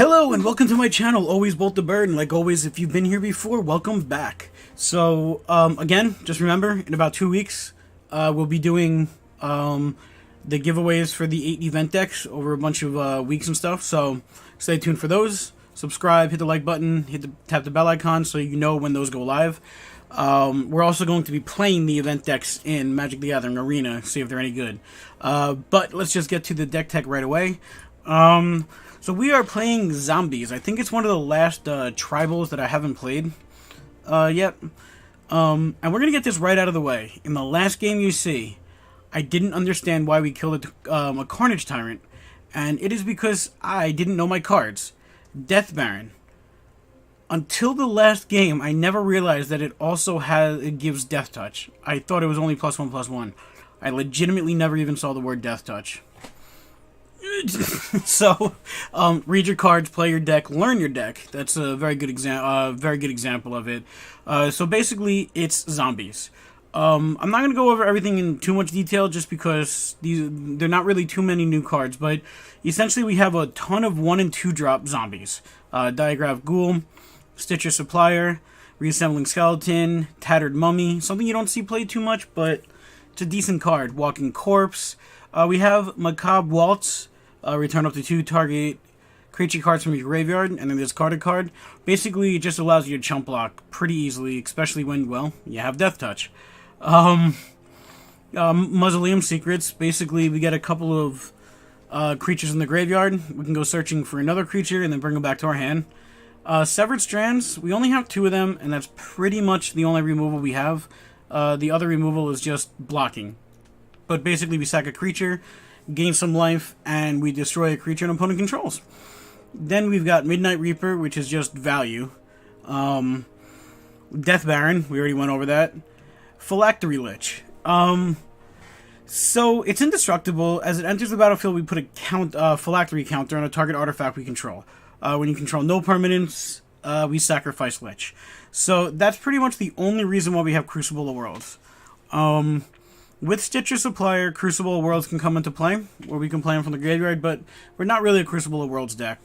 Hello and welcome to my channel, Always Bolt the Bird, and like always, if you've been here before, welcome back. So, again, just remember, in about 2 weeks, we'll be doing, the giveaways for the 8 event decks over a bunch of, weeks and stuff, so stay tuned for those. Subscribe, hit the like button, tap the bell icon so you know when those go live. We're also going to be playing the event decks in Magic the Gathering Arena, see if they're any good. But let's just get to the deck tech right away. So we are playing Zombies. I think it's one of the last tribals that I haven't played yet. And we're going to get this right out of the way. In the last game you see, I didn't understand why we killed a Carnage Tyrant. And it is because I didn't know my cards. Death Baron. Until the last game, I never realized that it gives Death Touch. I thought it was only +1/+1. I legitimately never even saw the word Death Touch. So, read your cards, play your deck, learn your deck. That's a very good example of it. So basically, it's Zombies. I'm not going to go over everything in too much detail just because they're not really too many new cards, but essentially we have a ton of 1 and 2 drop Zombies. Diregraf Ghoul, Stitcher Supplier, Reassembling Skeleton, Tattered Mummy, something you don't see played too much, but it's a decent card. Walking Corpse. We have Macabre Waltz, return up to 2 target creature cards from your graveyard, and then discard a card. Basically, it just allows you to chump block pretty easily, especially when, well, you have Death Touch. Mausoleum Secrets. Basically, we get a couple of creatures in the graveyard. We can go searching for another creature and then bring them back to our hand. Severed Strands. We only have 2 of them, and that's pretty much the only removal we have. The other removal is just blocking. But basically, we sack a creature, gain some life, and we destroy a creature an opponent controls. Then we've got Midnight Reaper, which is just value. Death Baron, we already went over that. Phylactery Lich. So, it's indestructible. As it enters the battlefield, we put a Phylactery counter on a target artifact we control. When you control no permanents, we sacrifice Lich. So, that's pretty much the only reason why we have Crucible of Worlds. With Stitcher Supplier, Crucible of Worlds can come into play, where we can play them from the graveyard, but we're not really a Crucible of Worlds deck.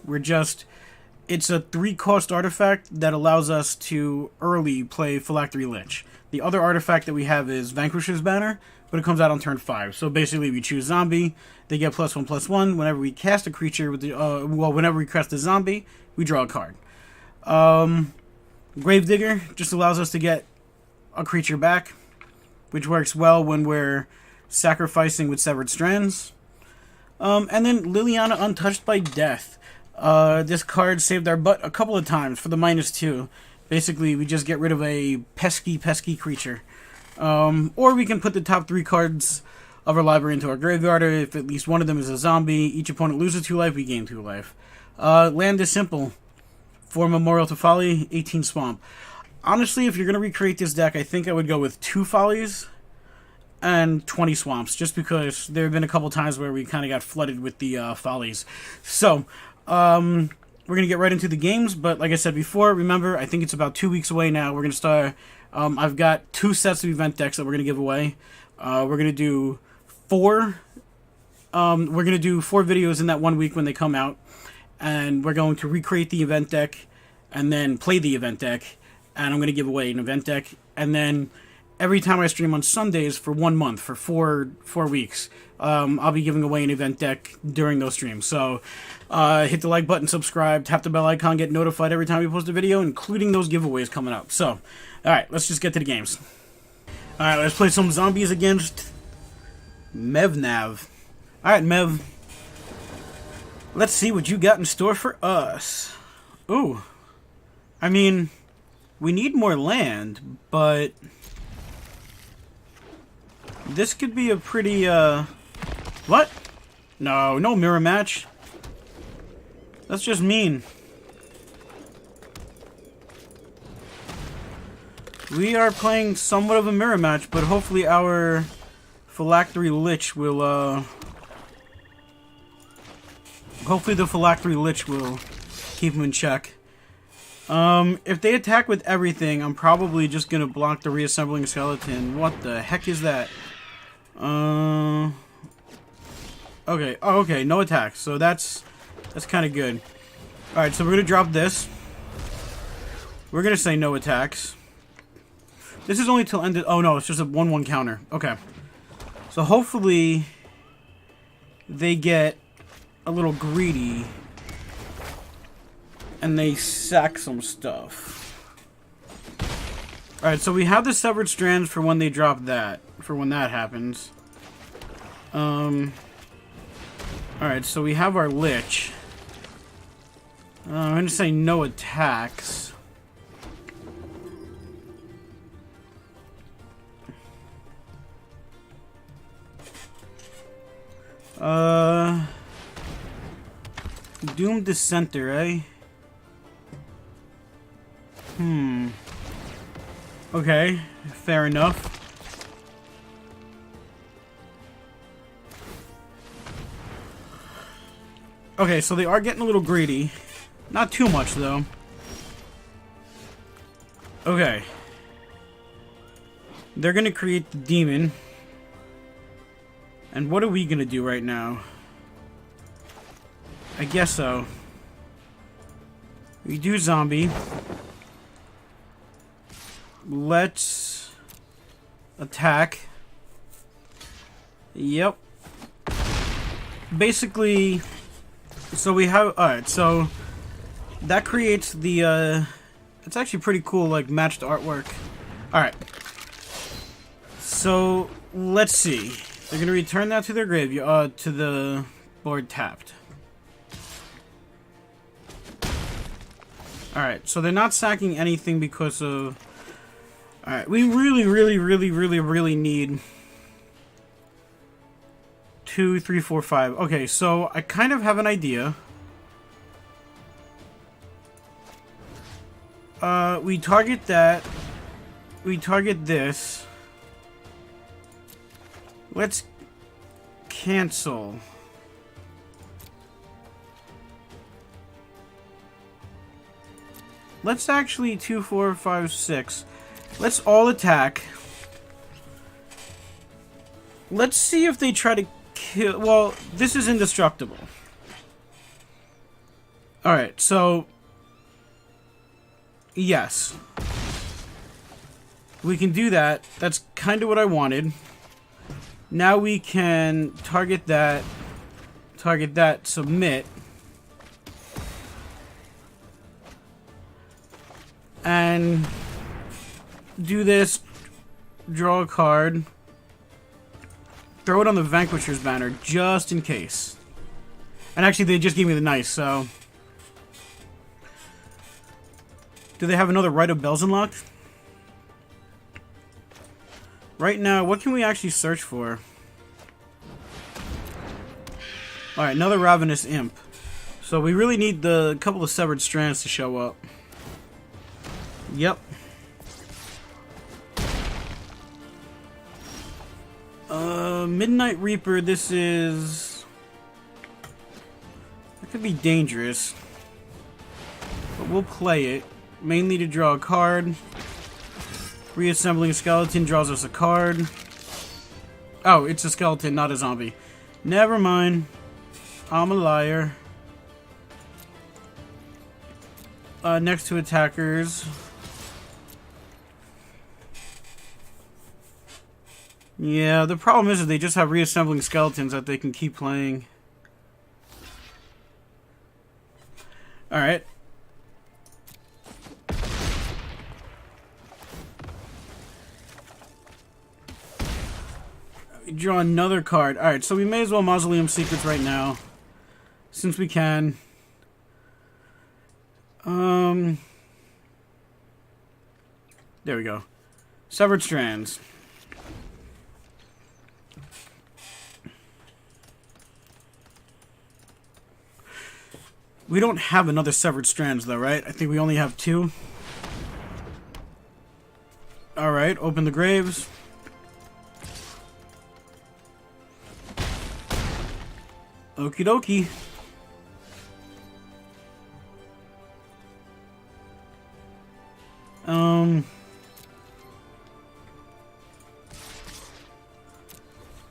It's a 3-cost artifact that allows us to early play Phylactery Lich. The other artifact that we have is Vanquisher's Banner, but it comes out on turn 5. So basically, we choose Zombie, they get +1/+1. Whenever we cast a creature with whenever we cast a zombie, we draw a card. Gravedigger just allows us to get a creature back, which works well when we're sacrificing with Severed Strands. And then Liliana, Untouched by Death. This card saved our butt a couple of times for the -2. Basically, we just get rid of a pesky creature. Or we can put the top 3 cards of our library into our graveyard, or if at least one of them is a zombie, each opponent loses 2 life, we gain 2 life. Land is simple. 4 Memorial to Folly, 18 Swamp. Honestly, if you're going to recreate this deck, I think I would go with 2 Follies and 20 Swamps, just because there have been a couple times where we kind of got flooded with the Follies. So, we're going to get right into the games, but like I said before, remember, I think it's about 2 weeks away now. We're going to start, I've got 2 sets of event decks that we're going to give away. We're going to do 4 videos in that 1 week when they come out, and we're going to recreate the event deck, and then play the event deck, and I'm going to give away an event deck, and then every time I stream on Sundays for 1 month, for 4 weeks, I'll be giving away an event deck during those streams. So, hit the like button, subscribe, tap the bell icon, get notified every time we post a video, including those giveaways coming up. So, alright, let's just get to the games. Alright, let's play some Zombies against Mevnav. Alright, Mev. Let's see what you got in store for us. Ooh. I mean, we need more land, but this could be a pretty, what? No mirror match. That's just mean. We are playing somewhat of a mirror match, but hopefully our Phylactery Lich will, hopefully the Phylactery Lich will keep him in check. If they attack with everything, I'm probably just gonna block the Reassembling Skeleton. What the heck is that? Okay. Oh, okay. No attacks. So that's kind of good. Alright, so we're gonna drop this. We're gonna say no attacks. This is only till ended. Oh no, it's just a 1/1 counter. Okay. So hopefully they get a little greedy and they sack some stuff. Alright, so we have the Severed Strands for when they drop that. For when that happens. Alright, so we have our Lich. I'm gonna say no attacks. Doom Dissenter, eh? Okay, fair enough. Okay, so they are getting a little greedy. Not too much, though. Okay. They're gonna create the demon. And what are we gonna do right now? I guess so. We do zombie. Let's attack. Yep. Basically, so we have, alright, so that creates the, it's actually pretty cool, like, matched artwork. Alright. So, let's see. They're gonna return that to their graveyard, to the board tapped. Alright, so they're not sacking anything because of... Alright, we really need 2, 3, 4, 5. Okay, so I kind of have an idea. We target that. We target this. Let's cancel. Let's actually 2, 4, 5, 6. Let's all attack. Let's see if they try to kill... Well, this is indestructible. Alright, so... Yes. We can do that. That's kind of what I wanted. Now we can target that, submit. And do this, draw a card, throw it on the Vanquisher's banner, just in case. And actually, they just gave me the nice, so... Do they have another Rite of Bells unlocked? Right now, what can we actually search for? Alright, another Ravenous Imp. So we really need the couple of Severed Strands to show up. Yep. Midnight Reaper, this is... That could be dangerous. But we'll play it. Mainly to draw a card. Reassembling Skeleton draws us a card. Oh, it's a skeleton, not a zombie. Never mind. I'm a liar. Next to attackers. Yeah, the problem is that they just have reassembling skeletons that they can keep playing. Alright. Draw another card. Alright, so we may as well Mausoleum Secrets right now. Since we can. There we go. Severed Strands. We don't have another Severed Strands though, right? I think we only have 2. Alright, open the graves. Okie dokie.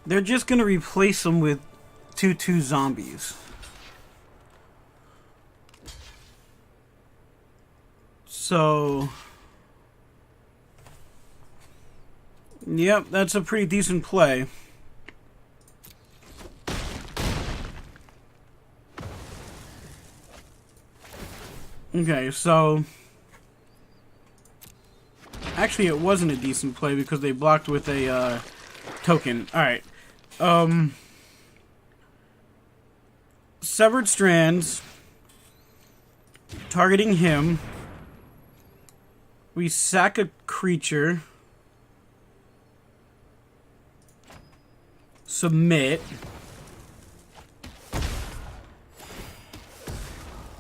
They're just gonna replace them with 2/2 zombies. So, yep, that's a pretty decent play. Okay, so actually it wasn't a decent play because they blocked with a token. Alright. Severed Strands. Targeting him. We sack a creature. Submit.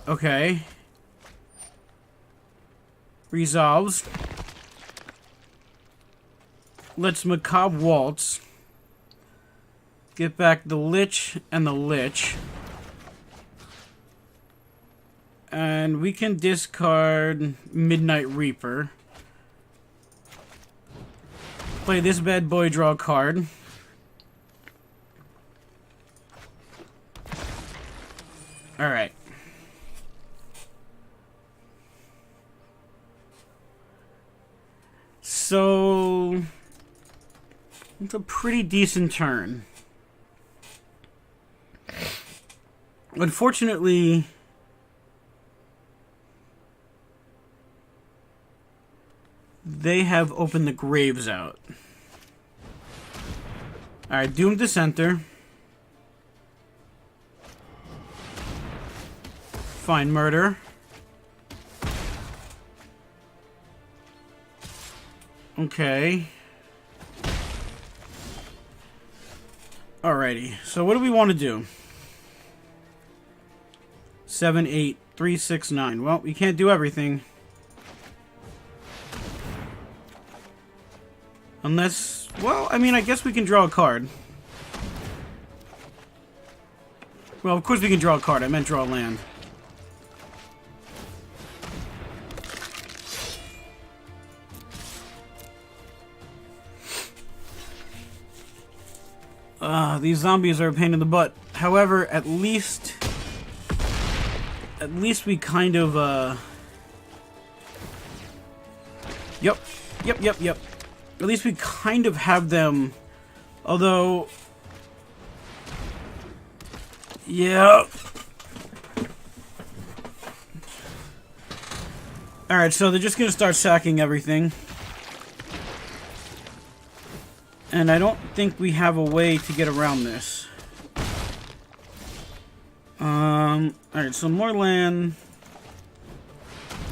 Okay. Resolves. Let's Macabre Waltz. Get back the Lich and the Lich. And we can discard Midnight Reaper. Play this bad boy, draw a card. Alright. So, it's a pretty decent turn. Unfortunately, they have opened the graves out. Alright, Doomed Dissenter. Fine, Murder. Okay. Alrighty, so what do we want to do? 7, 8, 3, 6, 9. Well, we can't do everything. Unless, well, I mean, I guess we can draw a card. Well, of course we can draw a card. I meant draw a land. These zombies are a pain in the butt. However, at least we kind of, Yep. At least we kind of have them, although... Yeah. Alright, so they're just gonna start sacking everything. And I don't think we have a way to get around this. Alright, so more land.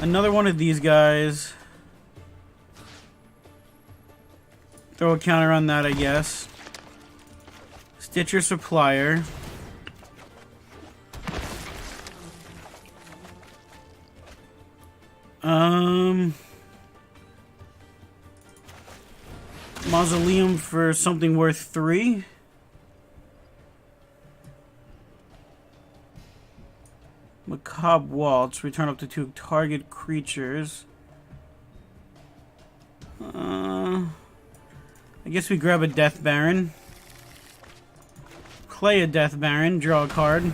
Another one of these guys. Throw a counter on that, I guess. Stitcher Supplier. Mausoleum for something worth 3. Macabre Waltz. Return up to 2 target creatures. I guess we grab a Death Baron. Play a Death Baron. Draw a card.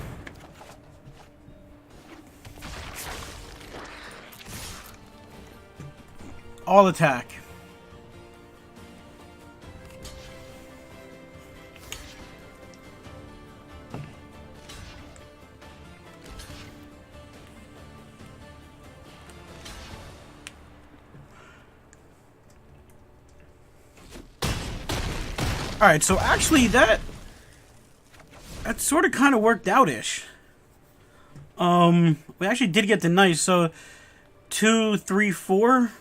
All attack. Alright, so actually that sort of kind of worked out-ish. We actually did get the nice, so 2, 3, 4,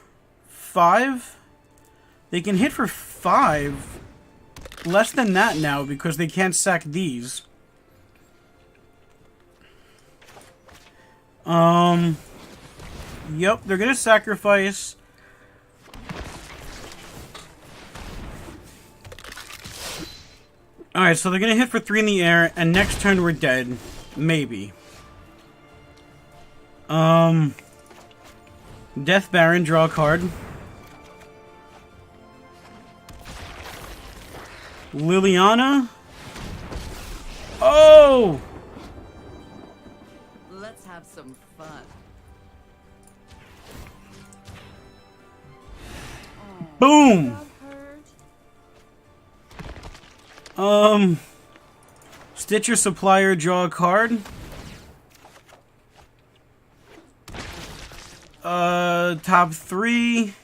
5. They can hit for 5. Less than that now because they can't sack these. Yep, they're gonna sacrifice. Alright, so they're gonna hit for 3 in the air, and next turn we're dead. Maybe. Death Baron, draw a card. Liliana. Oh! Let's have some fun. Boom! Stitcher Supplier, draw a card. Top 3.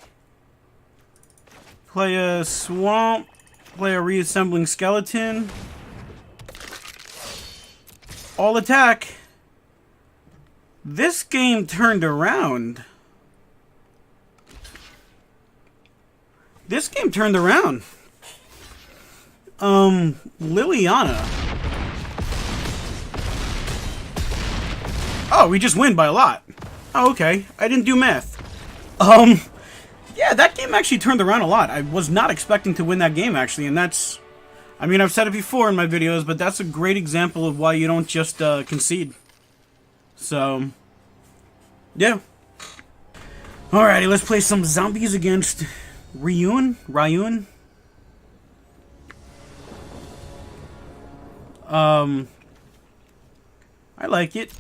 Play a Swamp. Play a Reassembling Skeleton. All attack. This game turned around. This game turned around. Liliana. Oh, we just win by a lot. Oh, okay. I didn't do math. Yeah, that game actually turned around a lot. I was not expecting to win that game, actually, and that's... I mean, I've said it before in my videos, but that's a great example of why you don't just, concede. So... yeah. Alrighty, let's play some zombies against Ryun. I like it.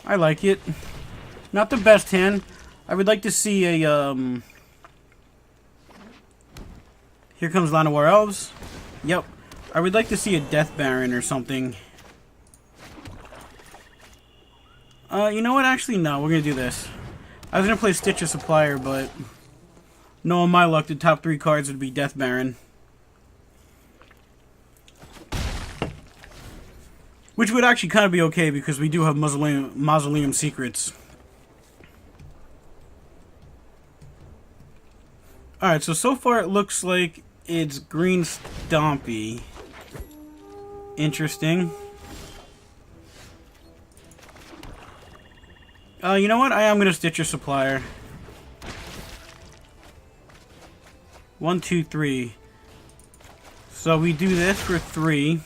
I like it. Not the best hand. I would like to see a, Here comes Llanowar Elves. Yep. I would like to see a Death Baron or something. You know what? Actually, no. We're gonna do this. I was gonna play Stitcher Supplier, but... knowing my luck, the top 3 cards would be Death Baron. Which would actually kind of be okay, because we do have Mausoleum Secrets. Alright, so far it looks like it's Green Stompy. Interesting. You know what? I am going to Stitcher Supplier. 1, 2, 3. So we do this for 3.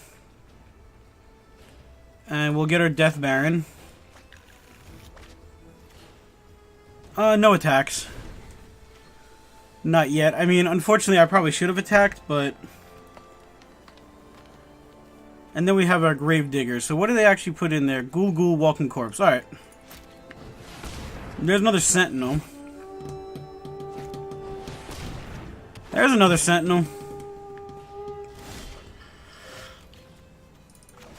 And we'll get our Death Baron. No attacks. Not yet. I mean, unfortunately, I probably should have attacked, but... and then we have our Gravedigger. So what do they actually put in there? Ghoul, Walking Corpse. Alright. There's another Sentinel. There's another Sentinel.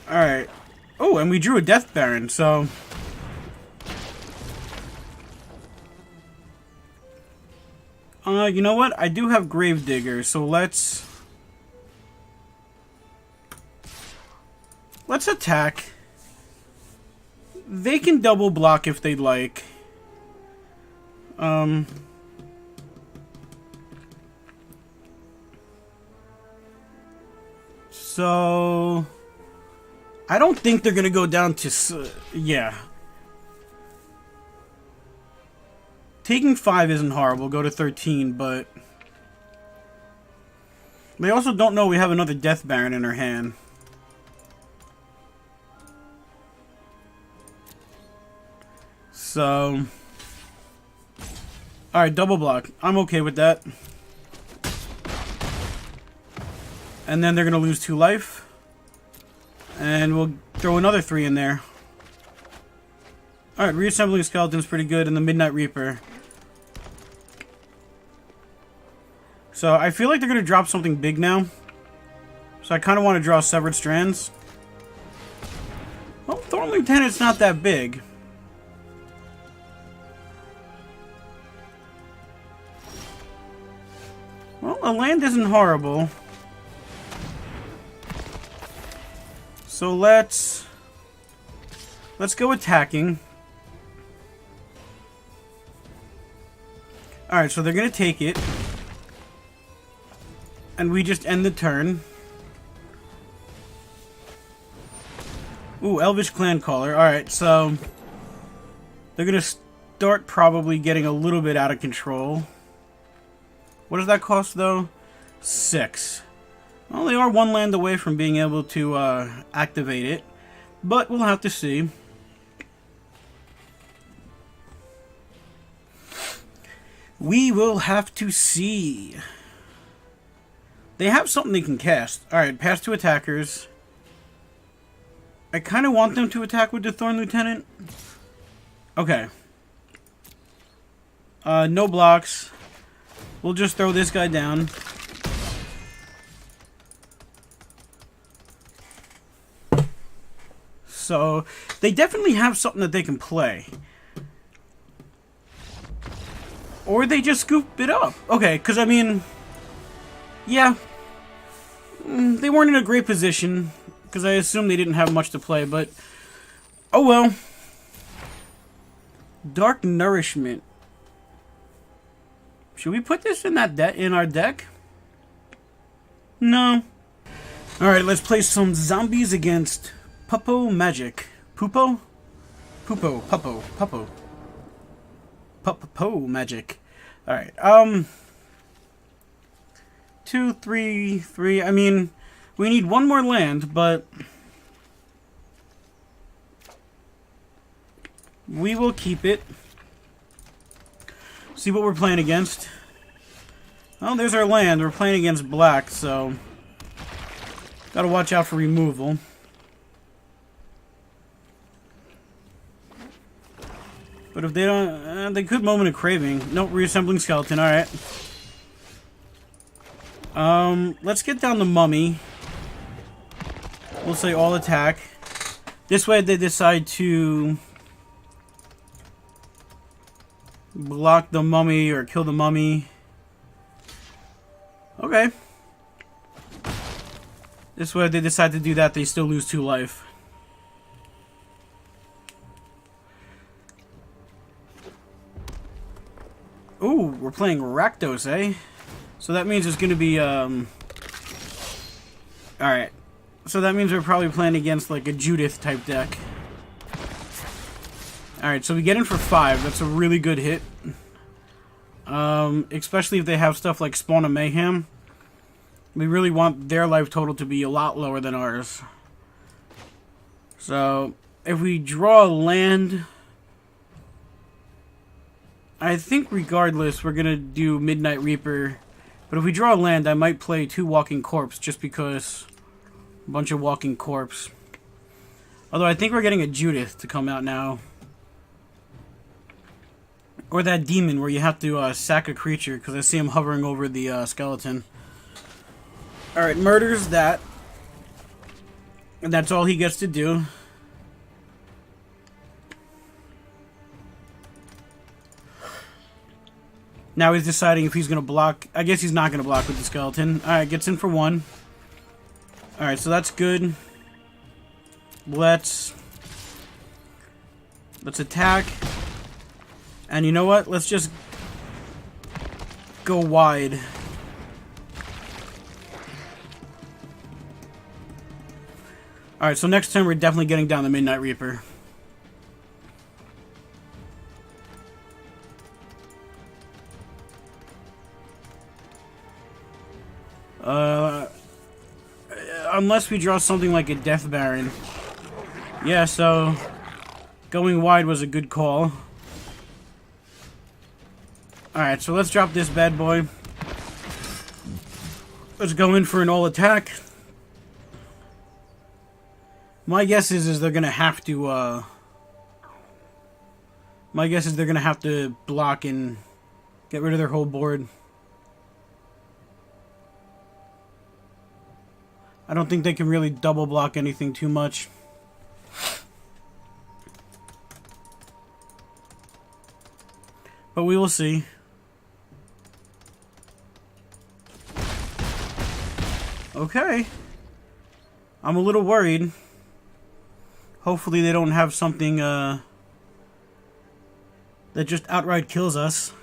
Alright. Oh, and we drew a Death Baron, so... you know what? I do have Gravedigger, so let's attack. They can double block if they'd like. So... I don't think they're gonna go down to... yeah. Taking 5 isn't horrible. Go to 13, but... they also don't know we have another Death Baron in our hand. So... alright, double block. I'm okay with that. And then they're gonna lose 2 life. And we'll throw another 3 in there. Alright, Reassembling Skeleton's pretty good, and the Midnight Reaper. So, I feel like they're going to drop something big now. So, I kind of want to draw Severed Strands. Well, Thorn Lieutenant's not that big. Well, a land isn't horrible. So let's go attacking. Alright, so they're gonna take it. And we just end the turn. Ooh, Elvish Clan Caller. Alright, so they're gonna start probably getting a little bit out of control. What does that cost though? 6. Well, they are 1 land away from being able to activate it, but we'll have to see. We will have to see. They have something they can cast. Alright, pass to attackers. I kind of want them to attack with the Thorn Lieutenant. Okay. No blocks. We'll just throw this guy down. So, they definitely have something that they can play. Or they just scoop it up. Okay, because I mean... Yeah. They weren't in a great position. Because I assume they didn't have much to play, but... Oh well. Dark Nourishment. Should we put this in that in our deck? No. Alright, let's play some zombies against Pupo Magic. Pupo? Pupo. Pupo. Pupo. Pupo Magic. Alright, 2, 3, 3. I mean, we need one more land, but... we will keep it. See what we're playing against. Oh, there's our land. We're playing against black, so... gotta watch out for removal. But if they don't... they could Moment of Craving. Nope, Reassembling Skeleton. Alright. Let's get down the Mummy. We'll say all attack. This way they decide to... block the Mummy or kill the Mummy. Okay. This way, if they decide to do that, they still lose 2 life. Ooh, we're playing Rakdos, eh? So that means it's gonna be, Alright. So that means we're probably playing against, like, a Judith type deck. Alright, so we get in for 5. That's a really good hit. Especially if they have stuff like Spawn of Mayhem. We really want their life total to be a lot lower than ours. So, if we draw a land... I think regardless, we're gonna do Midnight Reaper. But if we draw a land, I might play 2 Walking Corpse, just because... a bunch of Walking Corpse. Although I think we're getting a Judith to come out now. Or that demon where you have to sack a creature, because I see him hovering over the skeleton. Alright, murders that. And that's all he gets to do. Now he's deciding if he's going to block. I guess he's not going to block with the skeleton. Alright, gets in for 1. Alright, so that's good. Let's attack. And you know what? Let's just go wide. Alright, so next turn we're definitely getting down the Midnight Reaper. Unless we draw something like a Death Baron. Yeah, so going wide was a good call. Alright, so let's drop this bad boy. Let's go in for an all attack. My guess is they're gonna have to, my guess is they're gonna have to block and get rid of their whole board. I don't think they can really double block anything too much. But we will see. Okay. I'm a little worried. Hopefully they don't have something that just outright kills us.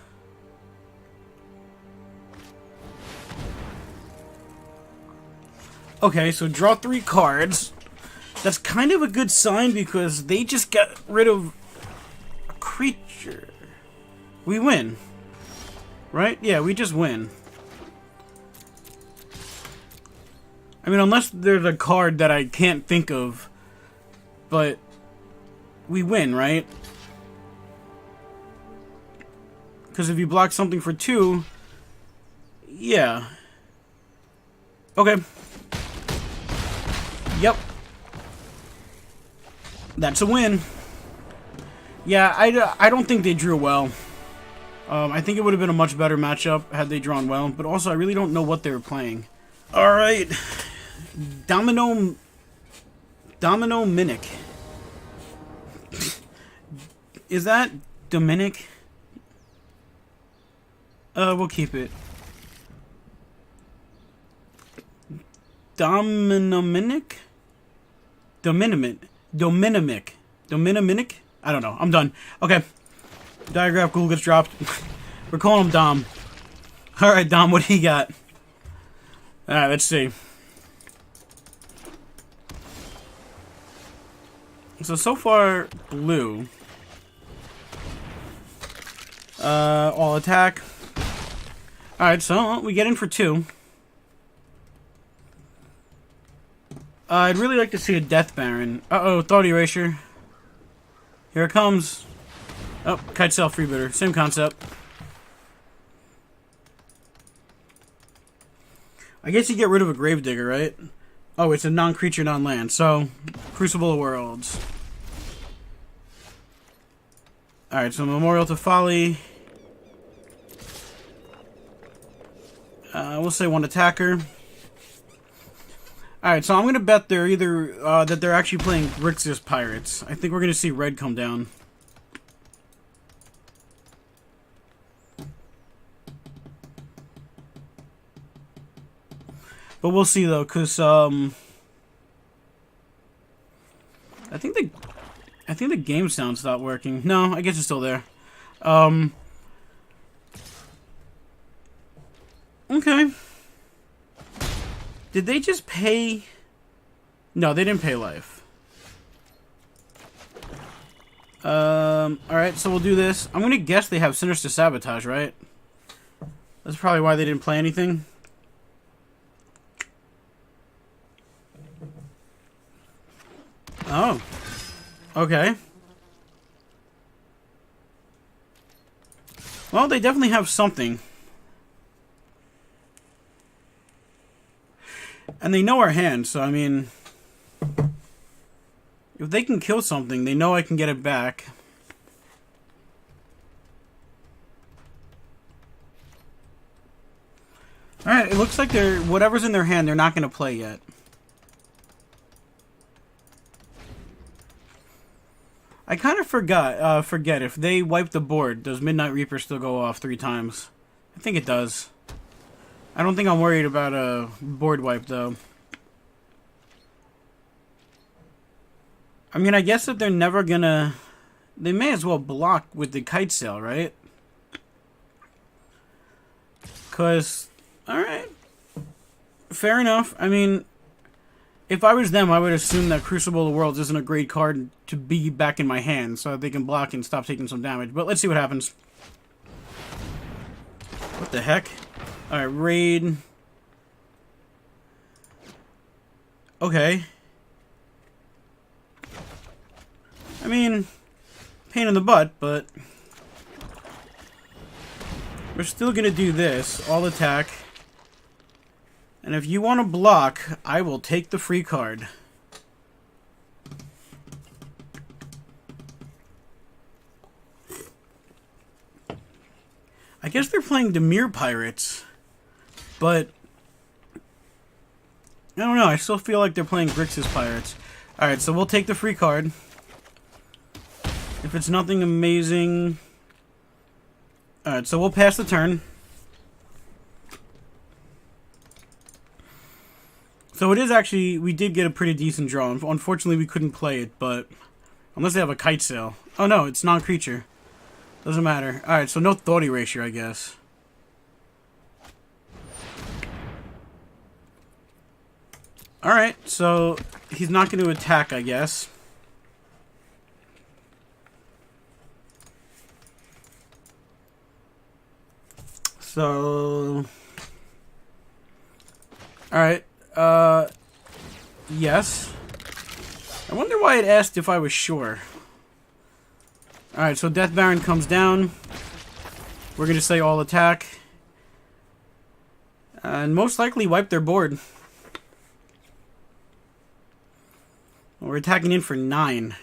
Okay, so draw 3 cards. That's kind of a good sign because they just got rid of a creature. We win. Right? Yeah, we just win. I mean, unless there's a card that I can't think of. But we win, right? Because if you block something for 2... yeah. Okay. Yep. That's a win. Yeah, I don't think they drew well. I think it would have been a much better matchup had they drawn well, but also I really don't know what they were playing. Alright. Domino Minic. Is that Dominic? We'll keep it. Dominamic? Dominamic? I don't know. I'm done. Okay. Diregraf Ghoul gets dropped. We're calling him Dom. Alright, Dom, what do you got? Alright, let's see. So far, blue. All attack. Alright, so we get in for 2. I'd really like to see a Death Baron. Uh-oh, Thought Erasure. Here it comes. Oh, Kite Sail Freebooter. Same concept. I guess you get rid of a Gravedigger, right? Oh, it's a non-creature, non-land. So, Crucible of Worlds. Alright, so Memorial to Folly. We'll say 1 attacker. Alright, so I'm going to bet they're either, that they're actually playing Grixis Pirates. I think we're going to see red come down. But we'll see, though, because, I think the game sound stopped working. No, I guess it's still there. Okay. Did they just pay? No, they didn't pay life. Alright, so we'll do this. I'm gonna guess they have Sinister Sabotage, right? That's probably why they didn't play anything. Oh. Okay. Well, they definitely have something. And they know our hand, so I mean... if they can kill something, they know I can get it back. Alright, it looks like they're... whatever's in their hand, they're not going to play yet. I kind of forget if they wipe the board, does Midnight Reaper still go off 3 times? I think it does. I don't think I'm worried about a board wipe, though. I mean, I guess that they're never gonna... they may as well block with the Kite Sail, right? Because... alright. Fair enough. I mean... if I was them, I would assume that Crucible of Worlds isn't a great card to be back in my hand, so that they can block and stop taking some damage. But let's see what happens. What the heck? Alright, raid. Okay. I mean, pain in the butt, but... we're still gonna do this. All attack. And if you want to block, I will take the free card. I guess they're playing Dimir Pirates. But... I don't know, I still feel like they're playing Grixis Pirates. Alright, so we'll take the free card. If it's nothing amazing... alright, so we'll pass the turn. So it is actually... we did get a pretty decent draw. Unfortunately, we couldn't play it, but... unless they have a Kite Sail. Oh no, it's non-creature. Doesn't matter. Alright, so no Thought Erasure, I guess. Alright, so... he's not going to attack, I guess. So... alright. Yes. I wonder why it asked if I was sure. Alright, so Death Baron comes down. We're going to say all attack. And most likely wipe their board. We're attacking in for 9.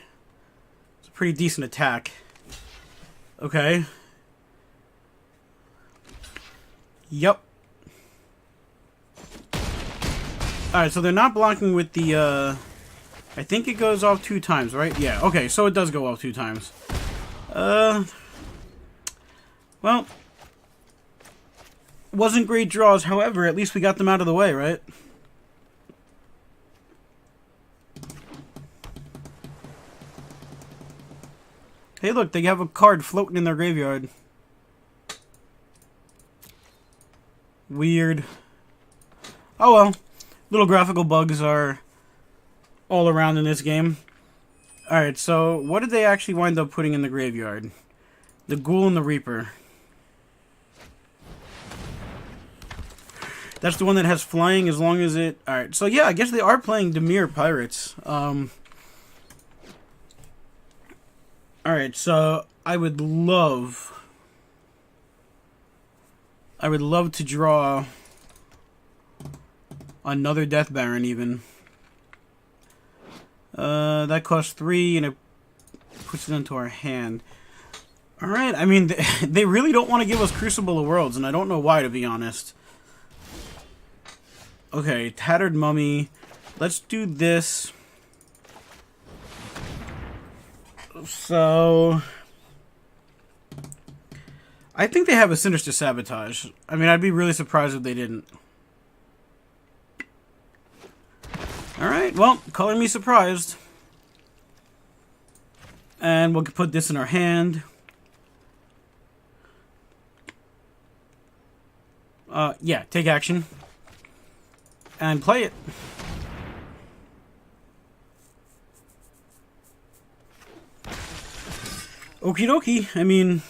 It's a pretty decent attack. Okay. Yep. Alright, so they're not blocking with the, I think it goes off 2 times, right? Yeah, okay, so it does go off 2 times. Well, wasn't great draws, however, at least we got them out of the way, right? Hey, look, they have a card floating in their graveyard. Weird. Oh well. Little graphical bugs are all around in this game. Alright, so what did they actually wind up putting in the graveyard? The Ghoul and the Reaper. That's the one that has flying as long as it... Alright, so yeah, I guess they are playing Dimir Pirates. Alright, so I would love to draw another Death Baron even. That costs 3 and it puts it into our hand. Alright, I mean, they really don't want to give us Crucible of Worlds, and I don't know why, to be honest. Okay, Tattered Mummy. Let's do this. So... I think they have a Sinister Sabotage. I mean, I'd be really surprised if they didn't. Alright, well, color me surprised. And we'll put this in our hand. Yeah, take action. And play it. Okie dokie, I mean...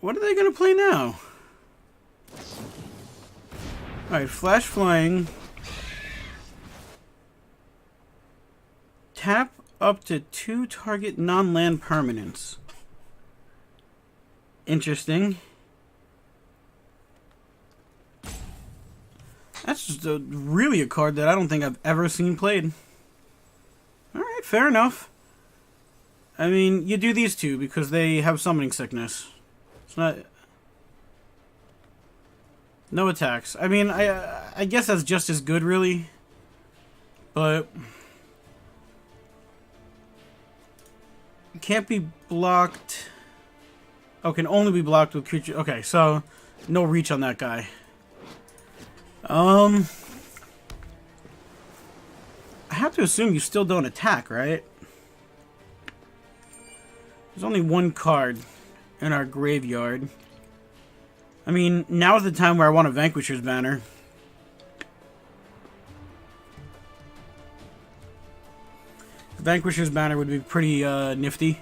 What are they gonna play now? Alright, Flash Flying. Tap up to 2 target non-land permanents. Interesting. That's just really a card that I don't think I've ever seen played. Alright, fair enough. I mean, you do these two because they have summoning sickness. It's not... No attacks. I mean, I guess that's just as good, really. But... Can't be blocked... Oh, can only be blocked with creature... Okay, so... No reach on that guy. I have to assume you still don't attack, right? There's only one card in our graveyard. I mean, now's the time where I want a Vanquisher's banner. Vanquisher's banner would be pretty nifty.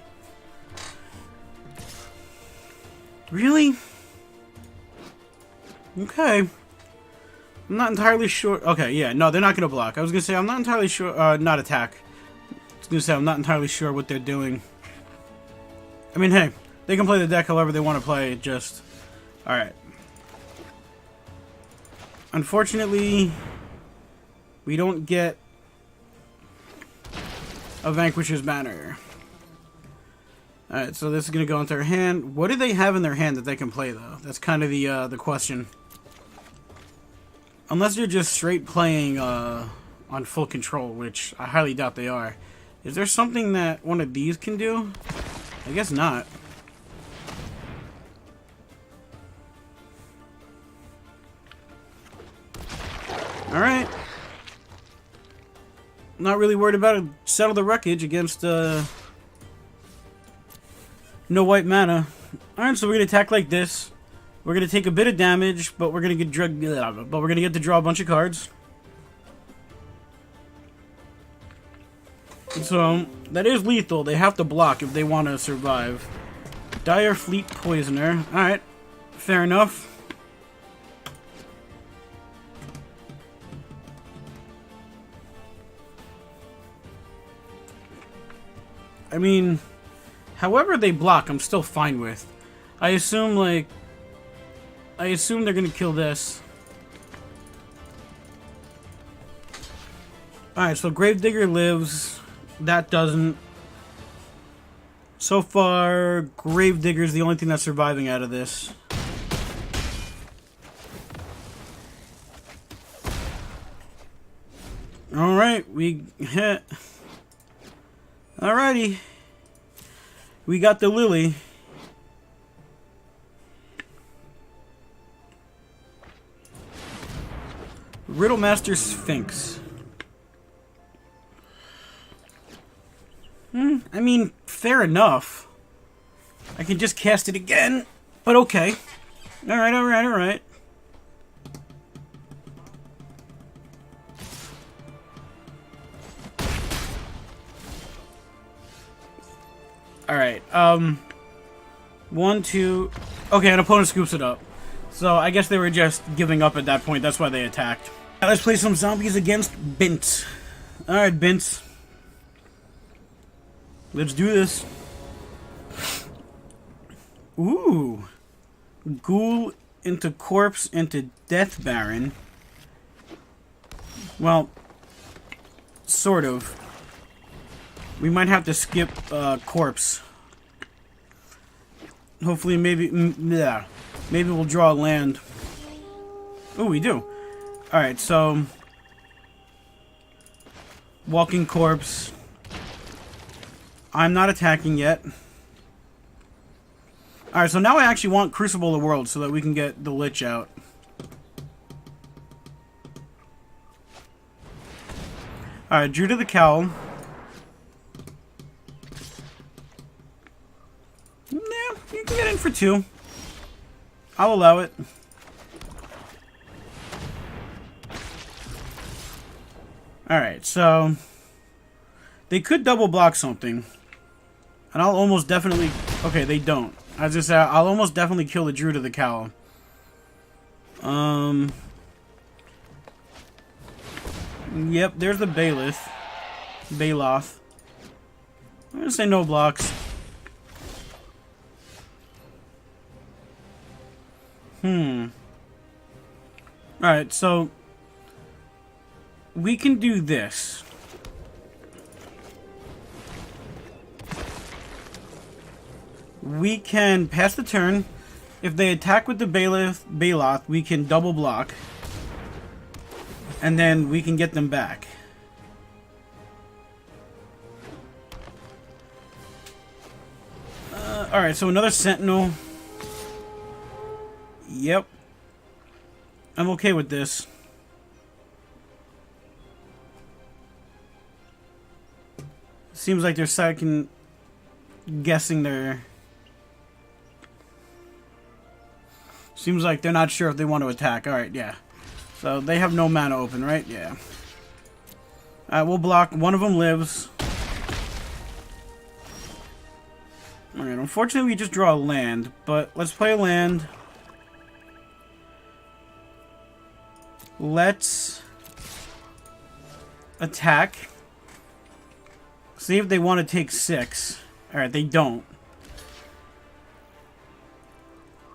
Really? Okay. I'm not entirely sure. Okay, yeah, no, they're not going to block. I was going to say, I'm not entirely sure. Not attack. I was going to say, I'm not entirely sure what they're doing. I mean, hey, they can play the deck however they want to play it, just... Alright. Unfortunately, we don't get a Vanquisher's banner. Alright, so this is going to go into their hand. What do they have in their hand that they can play, though? That's kind of the question. Unless they're just straight playing on full control, which I highly doubt they are. Is there something that one of these can do? I guess not. Alright. Not really worried about it. Settle the wreckage against no white mana. Alright, so we're gonna attack like this. We're gonna take a bit of damage, but we're gonna get to draw a bunch of cards. So that is lethal. They have to block if they want to survive. Dire Fleet Poisoner. Alright. Fair enough. I mean, however they block, I'm still fine with. I assume they're gonna kill this. Alright, so Gravedigger lives. That doesn't. So far, Gravedigger is the only thing that's surviving out of this. Alright, we hit. Alrighty. We got the Lily. Riddlemaster Sphinx. I mean, fair enough. I can just cast it again, but okay. Alright, alright, alright. Alright, 1, 2... Okay, an opponent scoops it up. So, I guess they were just giving up at that point, that's why they attacked. Now, let's play some zombies against Bint. Alright, Bint. Let's do this. Ooh. Ghoul into Corpse into Death Baron. Well, sort of. We might have to skip Corpse. Hopefully, maybe... yeah. Maybe we'll draw a land. Oh, we do. Alright, so... Walking Corpse. I'm not attacking yet. Alright, so now I actually want Crucible of Worlds so that we can get the Lich out. Alright, Drew to the Cowl. Yeah, you can get in for 2. I'll allow it. Alright, so... They could double block something. And I'll almost definitely... Okay, they don't. As I said, I'll almost definitely kill the Druid of the Cowl. Yep, there's the Bailiff. Bailoth. I'm gonna say no blocks. Alright, so... We can do this. We can pass the turn. If they attack with the Bailoth, we can double block. And then we can get them back. Alright, so another Sentinel. Yep. I'm okay with this. Seems like they're second guessing their... Seems like they're not sure if they want to attack. Alright, yeah. So they have no mana open, right? Yeah. Alright, we'll block. One of them lives. Alright, unfortunately we just draw a land. But let's play a land. Let's attack. See if they want to take 6. Alright, they don't.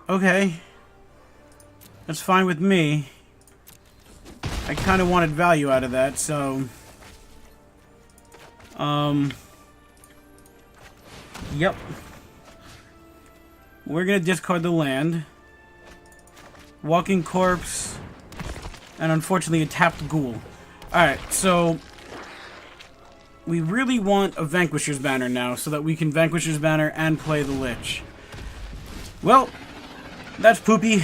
Okay. That's fine with me. I kind of wanted value out of that, so... Yep. We're gonna discard the land. Walking Corpse. And unfortunately a tapped Ghoul. Alright, so... We really want a Vanquisher's Banner now, so that we can Vanquisher's Banner and play the Lich. Well, that's poopy.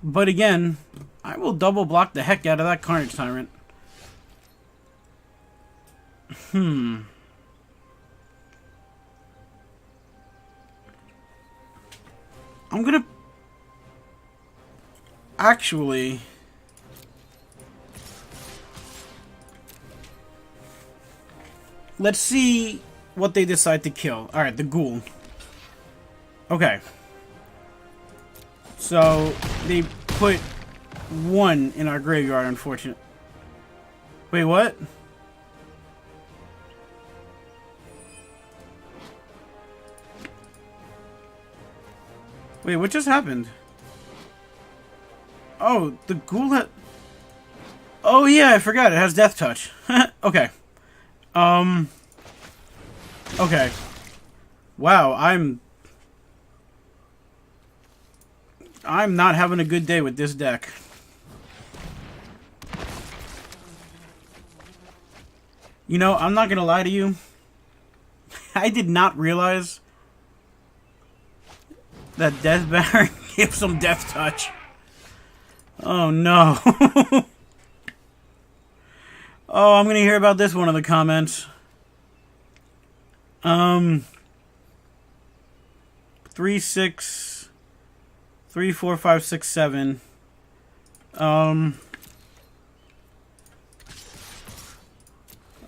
But again, I will double block the heck out of that Carnage Tyrant. I'm gonna... Actually... Let's see what they decide to kill. Alright, the Ghoul. Okay. So, they put 1 in our graveyard, unfortunately. Wait, what? Wait, what just happened? Oh, the Ghoul had... Oh yeah, I forgot, it has Death Touch. Okay. Okay. Wow, I'm not having a good day with this deck. You know, I'm not gonna lie to you. I did not realize that Death Baron gives him Death Touch. Oh no. Oh, I'm gonna hear about this one in the comments. 3, 6, 3, 4, 5, 6, 7.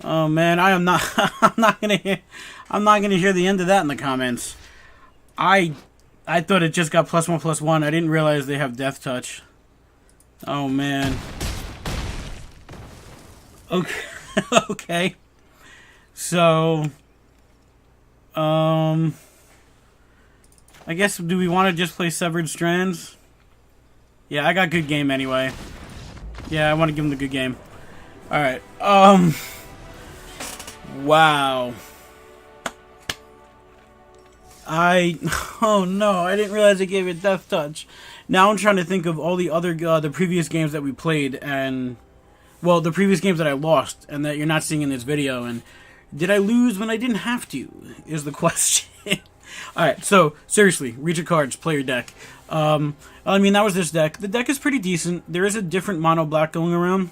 Oh man, I am not. I'm not gonna hear the end of that in the comments. I thought it just got +1/+1. I didn't realize they have Death Touch. Oh man. Okay. Okay. So, I guess, do we want to just play Severed Strands? Yeah, I got good game anyway. Yeah, I want to give him the good game. Alright, wow. Oh no, I didn't realize I gave it Death Touch. Now I'm trying to think of all the other, the previous games that we played, and, well, the previous games that I lost, and that you're not seeing in this video, and did I lose when I didn't have to, is the question. Alright, so, seriously, reach your cards, play your deck. I mean, that was this deck. The deck is pretty decent. There is a different mono black going around.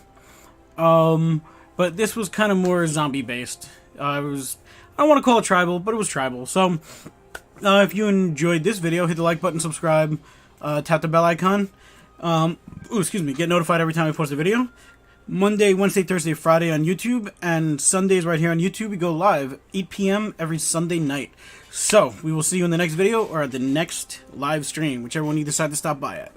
But this was kind of more zombie-based. I don't want to call it tribal, but it was tribal. So, if you enjoyed this video, hit the like button, subscribe, tap the bell icon. Excuse me, get notified every time I post a video. Monday, Wednesday, Thursday, Friday on YouTube, and Sundays right here on YouTube. We go live 8 p.m. every Sunday night. So, we will see you in the next video or at the next live stream, whichever one you decide to stop by at.